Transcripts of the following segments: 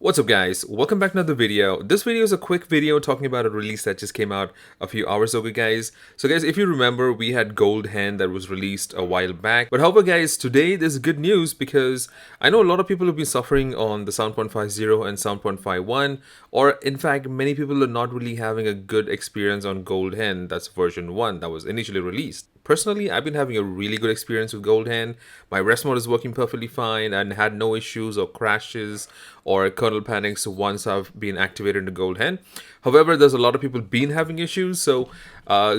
What's up guys, welcome back to another video. This video is a quick video talking about a release that just came out a few hours ago guys. So guys, if you remember, we had GOLDHEN that was released a while back. But however guys, today there's good news because I know a lot of people have been suffering on the 7.50 and 7.51, or in fact many people are not really having a good experience on GOLDHEN, that's version 1 that was initially released. Personally, I've been having a really good experience with GOLDHEN. My rest mode is working perfectly fine and had no issues or crashes or kernel panics once I've been activated into GOLDHEN. However, there's a lot of people been having issues. So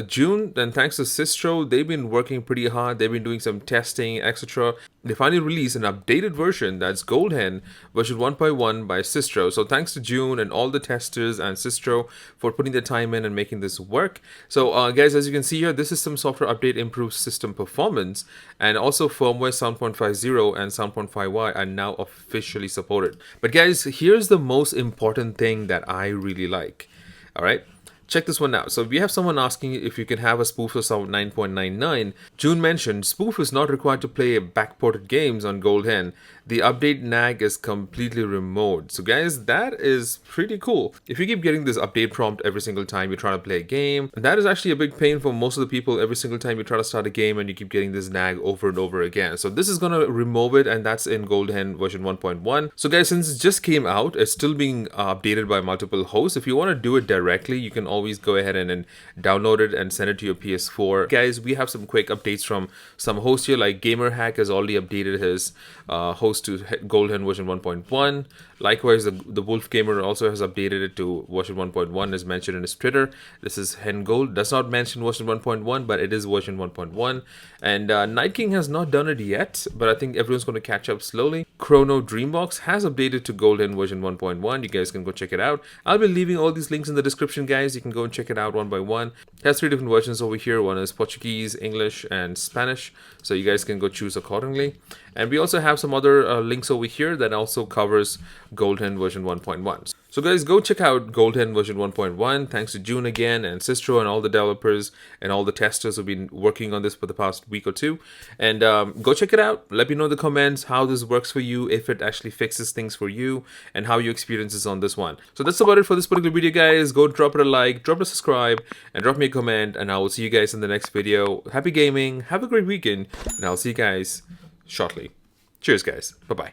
June, and thanks to Sistro, they've been working pretty hard. They've been doing some testing, etc. They finally released an updated version that's GOLDHEN version 1.1 by Sistro. So thanks to June and all the testers and Sistro for putting their time in and making this work. So guys, as you can see here, this system software update improves system performance, and also firmware 7.50 and 7.5Y are now officially supported. But guys, here's the most important thing that I really like. All right, check this one out. So we have someone asking if you can have a spoof of Sound 9.99. June mentioned spoof is not required to play backported games on GOLDHEN. The update NAG is completely removed. So guys, that is pretty cool. If you keep getting this update prompt every single time you try to play a game, that is actually a big pain for most of the people. Every single time you try to start a game and you keep getting this NAG over and over again. So this is gonna remove it, and that's in GOLDHEN version 1.1. So guys, since it just came out, it's still being updated by multiple hosts. If you want to do it directly, you can always go ahead and download it and send it to your PS4. Guys, we have some quick updates from some hosts here, like GamerHack has already updated his host to GOLDHEN version 1.1. Likewise, the Wolf Gamer also has updated it to version 1.1 as mentioned in his Twitter. This is HenGold, does not mention version 1.1, but it is version 1.1. And NightKing has not done it yet, but I think everyone's going to catch up slowly. Crono DreamBox has updated to GOLDHEN version 1.1. You guys can go check it out. I'll be leaving all these links in the description, guys. You can go and check it out one by one. It has 3 different versions over here. One is Portuguese, English, and Spanish. So you guys can go choose accordingly. And we also have some other links over here that also covers GOLDHEN version 1.1. So guys, go check out GOLDHEN version 1.1. Thanks to June again, and Sistro, and all the developers and all the testers who've been working on this for the past week or two. And go check it out. Let me know in the comments how this works for you, if it actually fixes things for you, and how your experience is on this one. So that's about it for this particular video, guys. Go drop it a like, drop it a subscribe, and drop me a comment, and I will see you guys in the next video. Happy gaming, have a great weekend, and I'll see you guys shortly. Cheers guys, bye bye.